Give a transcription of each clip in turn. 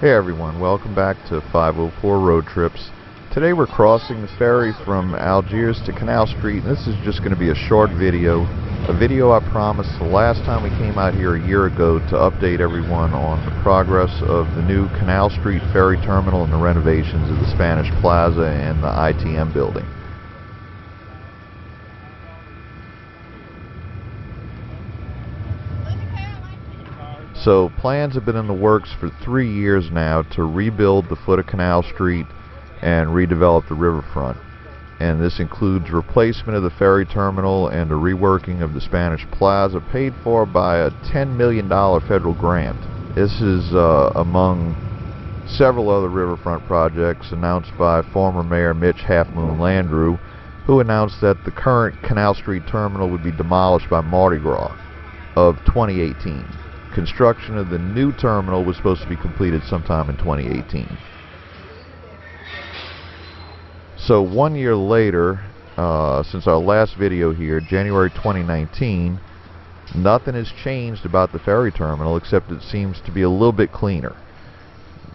Hey everyone, welcome back to 504 Road Trips. Today we're crossing the ferry from Algiers to Canal Street, and this is just going to be a short video. A video I promised the last time we came out here a year ago to update everyone on the progress of the new Canal Street Ferry Terminal and the renovations of the Spanish Plaza and the ITM Building. So plans have been in the works for 3 years now to rebuild the foot of Canal Street and redevelop the riverfront. And this includes replacement of the ferry terminal and a reworking of the Spanish Plaza, paid for by a $10 million federal grant. This is among several other riverfront projects announced by former Mayor Mitch Half Moon Landrieu, who announced that the current Canal Street terminal would be demolished by Mardi Gras of 2018. Construction of the new terminal was supposed to be completed sometime in 2018. So 1 year later, since our last video here, January 2019, nothing has changed about the ferry terminal except it seems to be a little bit cleaner.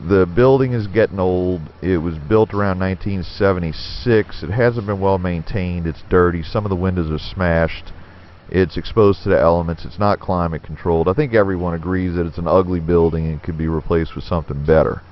The building is getting old. It was built around 1976. It hasn't been well maintained. It's dirty. Some of the windows are smashed. It's exposed to the elements. It's not climate controlled. I think everyone agrees that it's an ugly building and could be replaced with something better.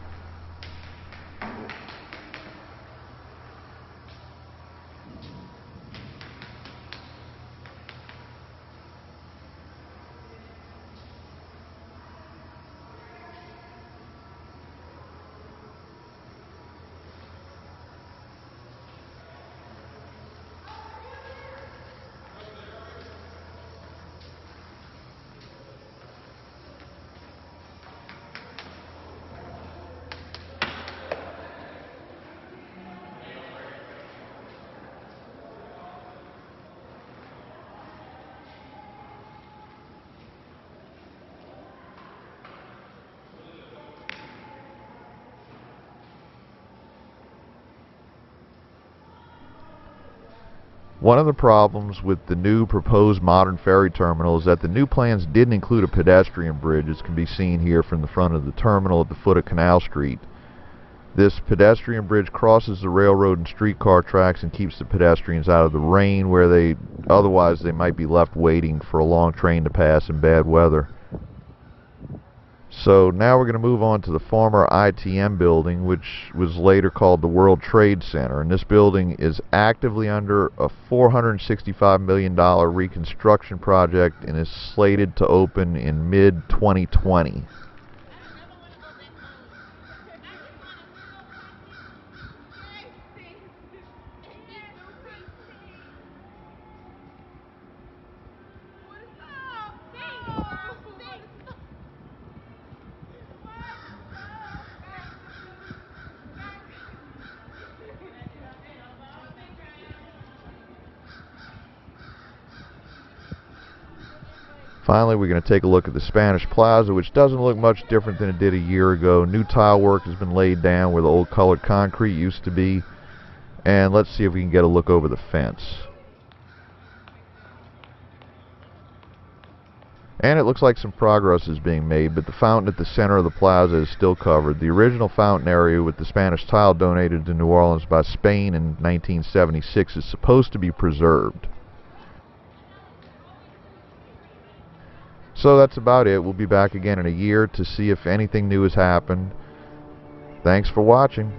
One of the problems with the new proposed modern ferry terminal is that the new plans didn't include a pedestrian bridge, as can be seen here from the front of the terminal at the foot of Canal Street. This pedestrian bridge crosses the railroad and streetcar tracks and keeps the pedestrians out of the rain, where otherwise they might be left waiting for a long train to pass in bad weather. So now we're going to move on to the former ITM building, which was later called the World Trade Center. And this building is actively under a $465 million reconstruction project and is slated to open in mid-2020. Finally, we're going to take a look at the Spanish Plaza, which doesn't look much different than it did a year ago. New tile work has been laid down where the old colored concrete used to be. And let's see if we can get a look over the fence. And it looks like some progress is being made, but the fountain at the center of the plaza is still covered. The original fountain area with the Spanish tile donated to New Orleans by Spain in 1976 is supposed to be preserved. So that's about it. We'll be back again in a year to see if anything new has happened. Thanks for watching.